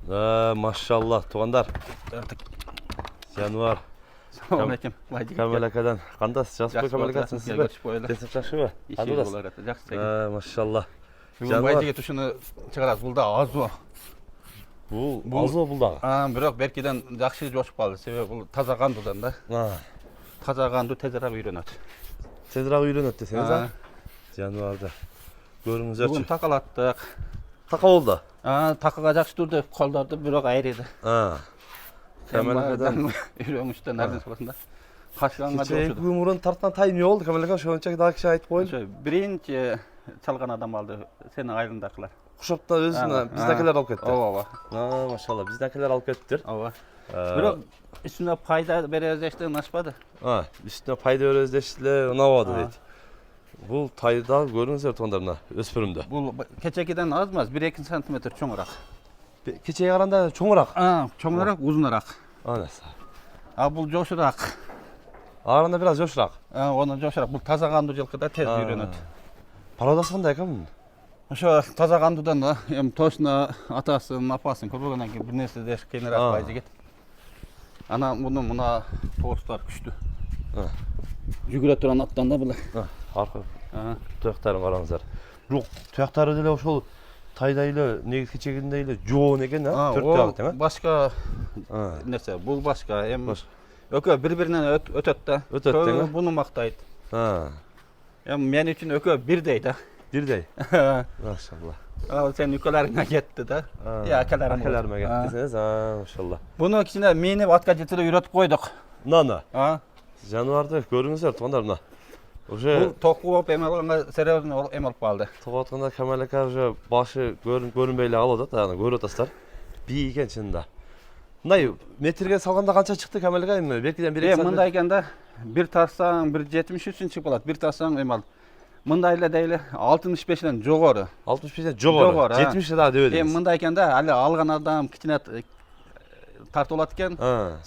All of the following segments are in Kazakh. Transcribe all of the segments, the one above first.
Maşallah tuğanlar. Januar. Assalamualaikum. Kamalakadan. Qandasiz? Жақсы қой камалакасың сіз бе? Десіп жақсы ма? Қандай боласыз? Жақсы. Машалла. Бүгін байжеге тұшыны шығарасыз. Бұл да аз ба? Бұл аз ба бұл дағы? Бірақ беркеден жақсы жошып қалды. Себебі бұл таза қандудан да. Таза қанду тезірек үйренеді. Тезірек үйренеді десеңіз, а? Жануарды. Көріңіздерші. Бүгін тақалаттық. Тақа болды? Тақаға жақсы тұрды, қолдарды бірақ айреді. Камалакадан үйренгіштен нәрден соғасында. Қашқанға жошыды. Кеше өмірін тартқан тай не болды? Камалака шоғыншақ дағы кеше айтып қойын. Бірінші çalған адам алды, сенің айылындақылар. Құшапта өзіні біздәкелер алып кетті. Ова. Машалла, біздәкелер алып кеттір. Ова. Бірақ үстіне пайда березештігін ашпады. Үстіне пайда березештілі ұнавады дейді. Бұл тайда көріңіздер тұғындарына, өспірімді. Бұл кечекеден азмаз, 1-2 сантиметр чоңырақ. Кечеге қаранда чоңырақ? Чоңырақ, ұзынырақ. Анасы. Бұл жошырақ. Арында біраз жошырақ? Оны жошырақ. Бұл таза қанду жылқыда тез үйренеді. Пародасы қандай әкім? Ошо таза қандудан да, точно атасын, апасын көргеннен кейін бір нәрсе де кеңірек байжы кет. Ана бұны мына тоғыстар күшті. Жүгіре тұран аттан да бұлай. Арқы тұяқтарын қараңыздар. Жоқ, тұяқтары деле ошол тайдайлы, негіз кечегіндейлі жоғын екен, төрт тұяқ екен? Башқа нәрсе, бұл башқа. Өкө бір-бірінен өтөт да. Өтөт, бұны мақтайды. Мен үшін өкө бірдей да. Бірдей? Машалла. Сен үкөлеріңе кетті да. Әкелеріме кетті десеңіз, машалла. Бұны кішіне мейініп атқа жетілі үйретіп қойдық. Наны? Жануарды көріңіздер, тұғандар мұна. Бұл тоқу оп емелғанға серьезін емеліп қалды. Тоқу отқанда Камалака башы көрінбейлі алады, көрі отастар. Бей екен шынында. Мұндай метрге салғанда қанша шықты Камалака? Мұнда екенде бір тарсаң 1.73 шығып қалады, бір тарсаң емел. Мұндайлы дейлі 65-ден жоғары. 65-ден жоғары? 70-де да дөйді? Мұнда екенде әлі алған адам кітіне тарты олады кен,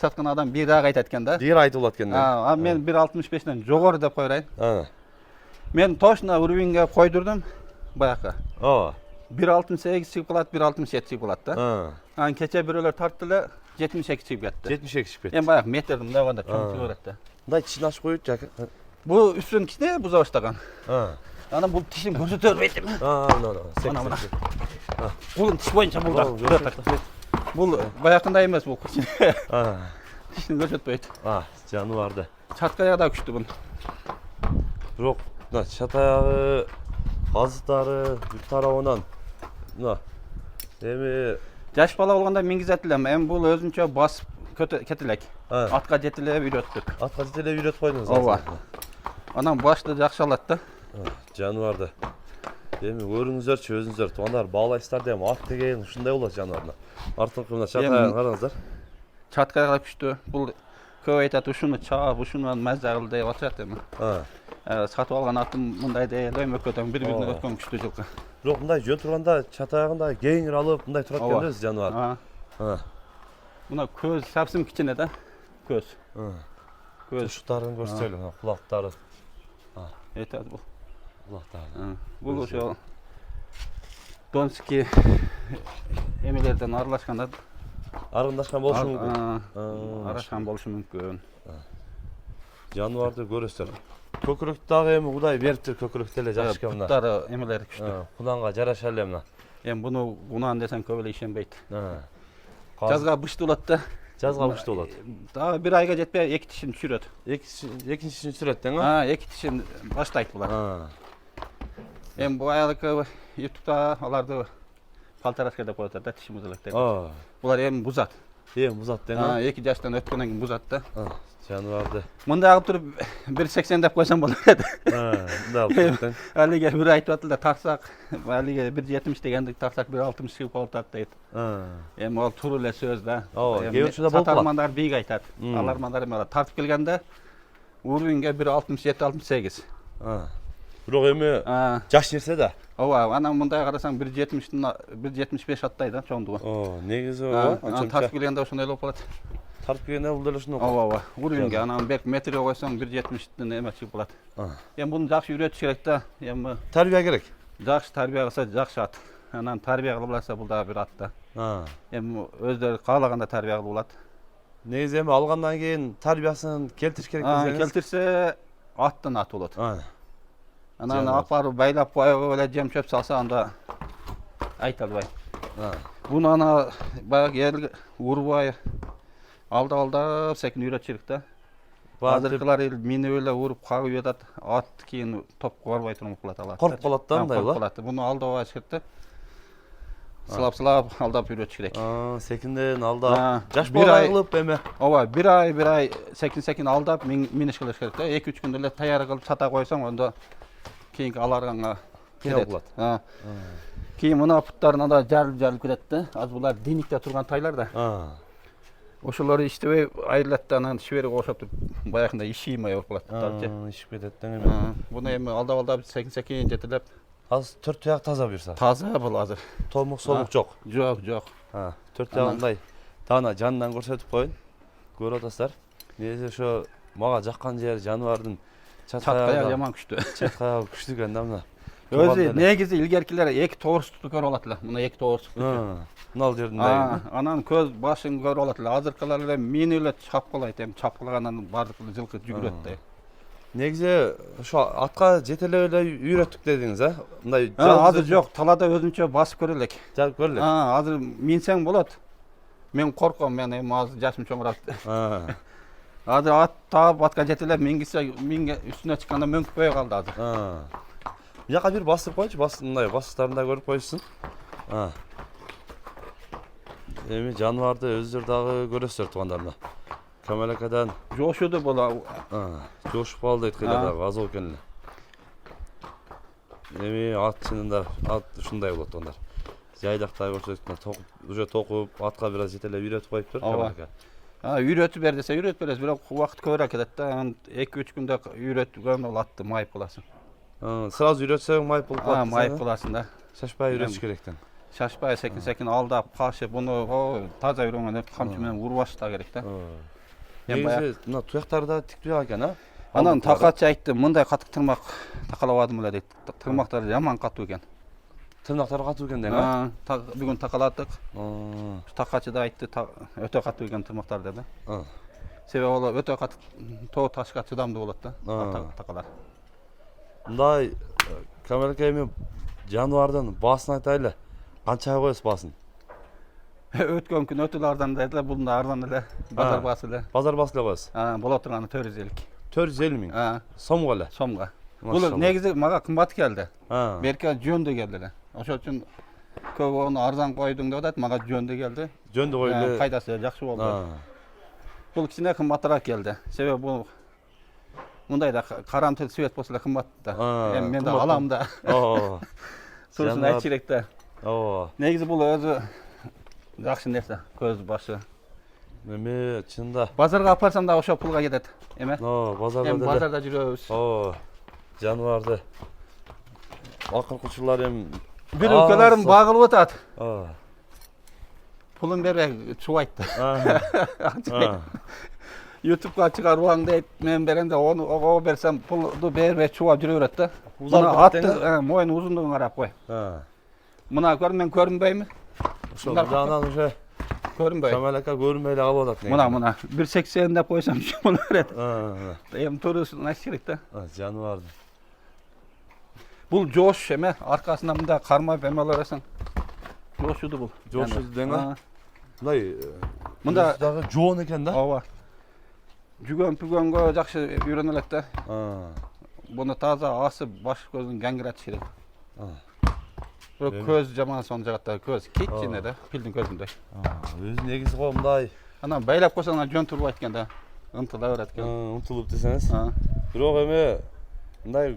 сатқан адам бір ақ айтады кен да. Бір айты олады кен да? Мен 1.65-ден жоғары деп қойрайын. Мен точно уровеньге қойдырдым баяқы. 1.68 шығып қалады, 1.67 шығып қалады да. Кеше біреулер тарттылы 72 шығып кетті. 72 шығып кетті. Мен баяқ метрдің мұнда чоң шығып өретті. Мұндай тішін ашып қойып жәкі? Бұл үстін кішіне бұза баштаған. Ана бұл тішін көрсетер бейті ме? Бұлын тіш бойынша бұлда. Бұл баяқында емес бұл кішіне. Тішін көрсетпейді. Жануарды. Чатқаяғы да күшті бұн. Жоқ, чатаяғы, қазықтары, бір тарауынан. Жаш бала болғанда менгіз әтілем. Бұл өзінше басып кетілек. Атқа жетілеп үйреттік. Атқа жетілеп үйрет қойдыңыз? Ова. Анан башты жақсы алады. Жануарды. Өріңіздерші өзіңіздер туғандар бағалайсыздар дейм, ат деген ұшындай болады жануарына. Артын қымына чатқаяғын қараңыздар. Чатқаяға күшті. Бұл көп айтады ұшыны чағып, ұшынынан мәззағыл dey отыр дейм. Сатып алған атын мұндай дейлем өкөтен бір-біріне өткен күшті жылқы. Жоқ, мұндай жөн тұрғанда чатаяғында кейінгір алып, мұндай тұрат кенді өз жануар. Мұна көз сәпсім кішіне да, көз. Ұшықтарын көрсетелі, құлақтары. Етеді бұл. Құлақтары. Бұл ұшы Донский емелерден аралашқанда. Арындашқан болшы мүмкін? Арашқан болшы мүмкін. Жануарды көресіздер. Көкірікті емі ұдай беріптір көкіріктелі жақшыға мұна. Бұттары емелері күшті. Құланға жараш әлі мұна. Бұны ұнан десен көбелі ішенбейді. Жазға бұшты олады. Жазға бұшты олады. Бір айға жетпей, екі тішін түсіреді. Екінші тішін түсіреді ден? Екі тішін баштайды бұлар. Бұл айлықы ютубта оларды палтараска деп қойды да, тішін бұзылық деп. Бұлар бұзады. Бұзады ден? Екі жастан өткеннен кейін бұзады да. Жануарды. Мұнда ағып тұрып 1.80 деп қойсам болады еді. Әліге бір айтып атылда тарсақ, әліге 1.70 дегендік тарсақ 1.60 шығып қолтады дейді. Ол тұр үлі сөз да. Сатармандар бейг айтады. Алармандар тартып келгенде уровеньге 1.67-68. Бірақ еме жаш жерсе да? Ана мұндай қарасаң 1.75 аттайды чоңдығы. Негізі тартып келгенде осындай болып болады. Тартып келгенде бұл дәлі ұшын уровеньге анан бек метрге қойсаң 1.70-ден емес шығып болады. Бұны жақсы үйретіш керек та. Тәрбия керек? Жақсы тәрбия қылса жақсы ат. анан тарбия кылып алса бул дагы бир ат да. Эми Өздөрү каалаганда тарбия кылып алат. негизи эми алгандан кийин тарбиясын келтириш керек десеңиз. Келтирсе аттын аты болот. Анан апарып байлап коюп эле жем чөп салса анда айта албайм. Буну ана баягы эл урбай алдап секин үйрөтүш керек да. Азыркылар эл минип эле уруп кагып жатат. Ат кийин топко барбай туруп калат алат. Коркуп калат да андай ба? Буну алдабай керек да. Сылап алдап үйрөтүш керек. Секинден алдап. Жаш бала кылып эми. Ооба, бир ай секин алдап миниш кылыш керек да. 2-3 күндө эле таяр кылып сата койсоң, ондо кийинки аларганга келет болот. Кийин мына путтарына да жарылып кетет да. Азыр булар диникте турган тайлар да. Ошолорду иштебей айрылат да, анан шиберге окшоп туруп баягындай ишиймай болуп калат путтар. Ишип кетет да эми. Буну эми алдап секин жетелеп. Азыр 4 таяк таза буюрса. Таза бул азыр. Томук жок. Жок. 4 таягындай. Тана жанынан көрсөтүп коюн. Көрүп атасыздар. Негизи ошо мага жаккан жери жаныбардын чат каяк жаман күчтүү. Чат каяк күчтүү экен да мына. Өзү негизи илгеркилер 2 тоорустукту көрүп алат эле. Мына 2 тоорустукту. Мына жердин. Анан көз башын көрүп алат эле. Азыркылар эле минип эле чапкылайт, эми чапкылагандан бардык жылкы жүгүрөт да. Негизи ошо атка жетелеп эле үйрөттүк дедиңиз, Мындай азыр жок, талаада өзүнчө басып көрө элек. Жарып көрө элек. Азыр минсең болот. Мен корком, мен эми азыр жашым чоңураат. Азыр ат таап атка жетелеп мингисе, үстүнө чыкканда мөңкпөй калды азыр. Жака бир басып койчу, мындай басыктарын да көрүп коюшсун. Эми жаныбарды өздөрү дагы көрөсүздөр туугандарына. Камалакадан жошуду бола. Жошуп калды дейт кыйла дагы аз экен эле. Эми ат чынында ат ушундай болот туугандар. Жайдакта көрсөткөн уже токуп атка бир аз жетелеп үйрөтүп коюптур Камалака. Үйрөтүп бер десе үйрөтүп бересиз, бирок убакыт көбүрөөк кетет да. 2-3 күндө үйрөткөн ол атты майып кыласың. Сразу үйрөтсөң майып болуп калат. Майып кыласың да. Шашпай үйрөтүш керектен. Шашпай секин алдап кашып, буну таза үйрөнгөн камчы менен урбаш да керек да. Негизи мына туяктары да тик туяк экен, Анан такачы айтты, мындай катык тырмак такалабадым эле дейт. Тырмактары жаман катуу экен. Тырнактары катуу экен деген, Бүгүн такаладык. Такачы да айтты, өтө катуу экен тырмактар деди. Себеби ал өтө катык тоо ташка чыдамдуу болот да, такалар. Мындай Камалака эми жаныбардын баасын айтайлы. Канчага коесуз баасын? Өткөн күн өтө арзан дедилер, бул да арзан эле, базар баасы эле. Базар баасы эле коесуз? Боло турганы 450. 450 миң. Сомго эле. Сомго. Бул негизи мага кымбат келди. Берке жөндө келди эле. Ошол үчүн көп ону арзан койдуң деп атат, мага жөндө келди. Жөндө койлу. Кайдасы жакшы болду. Бул кичине кымбатыраак келди. Себеби бул мындай да карамтыл свет болсо эле кымбат да. Эми мен да алам да. Турусын айтыш керек да. Негизи бул өзү жакшы нерсе, көз башы. Эми чында базарга апарсам да ошо пулга кетет. Эме? Базарда эми базарда жүрөбүз. Жаныбарды акыркы учурлар эми бир өлкөлөрүм багылып атат. Пулун бербей чубайт да. YouTube'га чыгарбаң дейт, мен беремде ого берсем пулду бербей чубап жүрө берет да. Аты моюнун узундугун карап кой. Мына көр, мен көрүнбөймүн? Ошол жагынан уже көрүнбөй. Камалака көрүнбөй эле калып атат. Мына 180 деп койсом боло берет. Эми турусын айтыш керек да. Жаныбарды. Бул жош эме, аркасынан мындай кармап эме алып бересиң. Жошуду бул. Жошуду деңе. Мындай мында дагы жоон экен да. Ооба. Жүгөн-пүгөнгө жакшы үйрөнө элек да. Буну таза асып, баш көзүн гаңгыратыш керек. Көз жаман сон жагатта көз кичине да, пилдин көзүндөй. Өзү негизи го мындай. Анан байлап койсоң жөн турбайт экен да. Ынтыла берет экен. Ынтылып десеңиз. Бирок эми мындай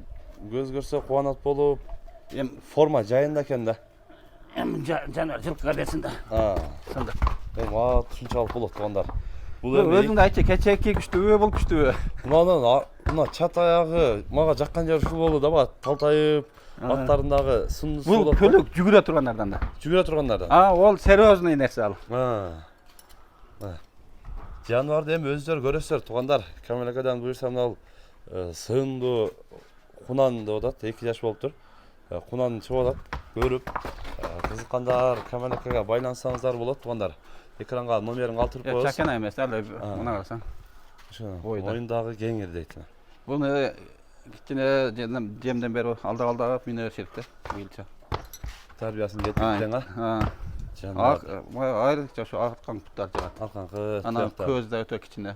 көз көрсө кубанат болуп, эми форма жайында экен да. Эми жаныбар жылкыга берсин да. Сонда. Эми ат ушунчалык болот туугандар. Бул өзүң да айтчы, кечээки күчтүүбү, бул күчтүүбү? Мына чат аягы мага жаккан жери ушул болду да, бага талтайып, аттарындагы сындысы болот. Бул көлөк жүгүрө тургандардан да. Жүгүрө тургандардан. Ол серьезный нерсе ал. Жаныбарды эми өздөрү көрөсүздөр туугандар. Камалакадан буюрса мына сындуу кунан деп атат, 2 жаш болуптур. кунаны чыгып атат, көрүп, кызыккандар Камалекага байлансаңыздар болот тугандар. Экранга номерин калтырып коебуз. Чакана эмес, эле мына карасаң. Ошо моюндагы кеңир дейт. Буну кичине жемден бери алда мине беришет да, быйылча. Тарбиясын кетиптен Айрыкча ошо акырткан буттар жагат. Акыркы. Анан көз да өтө кичине.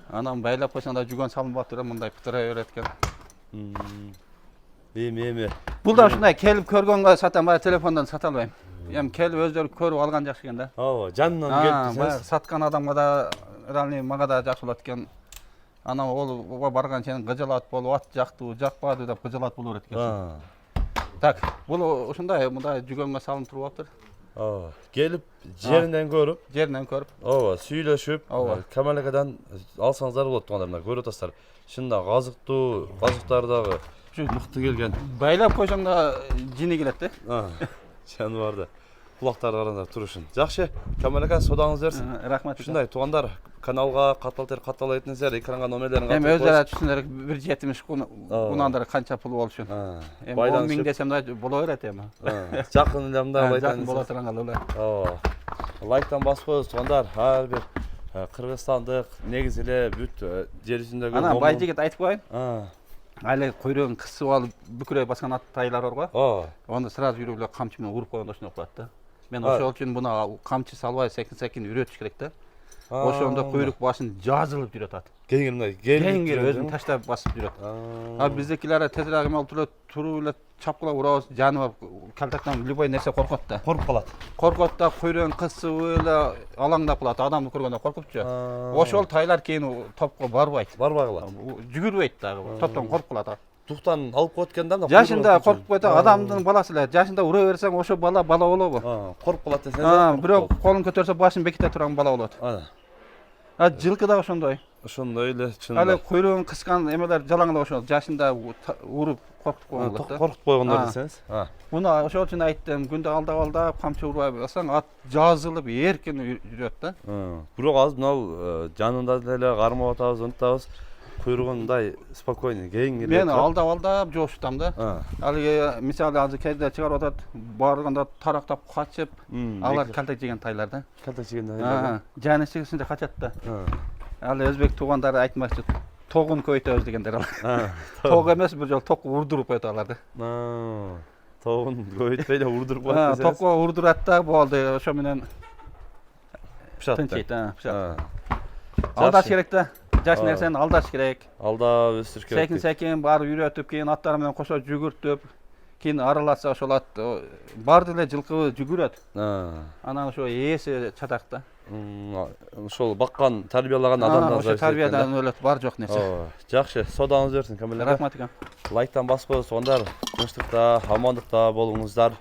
Анан байлап койсоң да жүгөн салынып атыр, мындай кытыра берет экен. Эми. Бул да ушундай келип көргөнгө сатам, баягы телефондон сата албайм. Эми келип өздөрү көрүп алган жакшы экен да. Ооба, жанынан келип баягы саткан адамга да реально мага да жакшы болот экен. Анан ол барган чейин кыжалат болуп, ат жактыбы, жакпады деп кыжалат болуп берет экен. Так, бул ушундай мындай жүгөнгө салынып туруп атыр. Ооба, келип жеринен көрүп. Ооба, сүйлөшүп, Камалекадан алсаңыздар болот тугандар, мына көрүп атасыздар. Шында казыктар дагы мыкты келген. Байлап койсоң да жини келет да. Жаныбарды. Кулактарды караңдар турушун. Жакшы, Камалека содаңыз берсин. Рахмат. Ушундай тугандар, каналга каттал этиңиздер, экранга номерлерин калтырып. Эми өзара түшүнөр 1.70 кунандар канча пул болушун. Эми 10 миң десем да боло берет эми. Жакын эле мындай айтайын. Жакын боло турган эле. Ооба. Лайктан басып коебуз тугандар. Ар бир кыргызстандык негизи эле бүт жер жүзүндөгү. Анан бай жигит айтып коеюн. Айлы койрогун кысып алып бүкүрөй баскан аттайлар бар го. Аны сразу жүрүп эле камчы менен уруп койгондо ошондой кылат да. Мен ошол үчүн буну камчы салбай секин үйрөтүш керек да. Ошондо куйрук башын жазылып жүрөт ат. Кеңир мындай, кеңир өзүн таштап басып жүрөт. Биздикилер тезирээк эме болуп туруп эле чапкылап урабыз, жаныбар калтактан любой нерсе коркот да. Коркуп калат. Коркот да, куйругун кысып эле алаңдап калат, адамды көргөндө коркупчу. Ошол тайлар кийин топко барбайт. Барбай калат. Жүгүрбөйт дагы, топтон коркуп калат. Туктан алып коет экен да. Жашында коркуп койт, адамдын баласы эле. Жашында ура берсең, ошо бала болобу? Коркуп калат десең. Бирок колун көтөрсө башын беките турган бала болот. Жылкы да ошондой. Ошондой эле чынында. Алы куйругун кыскан эмелер жалаңда ошол жашында уруп коркутуп койгон болот да. Коркутуп койгондор десеңиз. Муну ошол үчүн айттым, күндө алдап камчы урбай бассаң, ат жазылып эркин жүрөт да. Бирок азыр мынау жанында деле кармап атабыз, унутабыз. Куйругун мындай спокойный, кеңир. Мен алдап жошутам да. Ал мисалы азыр кайда чыгарып атат, барганда тарактап качып, алар калтак жеген тайлар да. Калтак жеген тайлар. Жаны чыгышында качат да. Ал өзбек туугандары айтмакчы, тогун көйтөбүз дегендер ал. Тог эмес, бир жолу ток урдуруп коет алар да. Тогун көйтпөй эле урдуруп коет десеңиз. Токко урдурат да, болду. Ошо менен пышат. Алдаш керек да. Жаш нерсени алдаш керек. Алдап өстүрүш керек. Секин барып үйрөтүп, кийин аттар менен кошо жүгүртүп, кийин аралатса ошол ат барды эле жылкы жүгүрөт. Анан ошо ээси чатак да. Ошол баккан, тарбиялаган адамдан ошо тарбиядан өлөт, бар жок нерсе. Жакшы, содаңыз берсин Камалека. Рахмат экен. Лайктан басып коебуз тугандар. Тынчтыкта, амандыкта болуңуздар.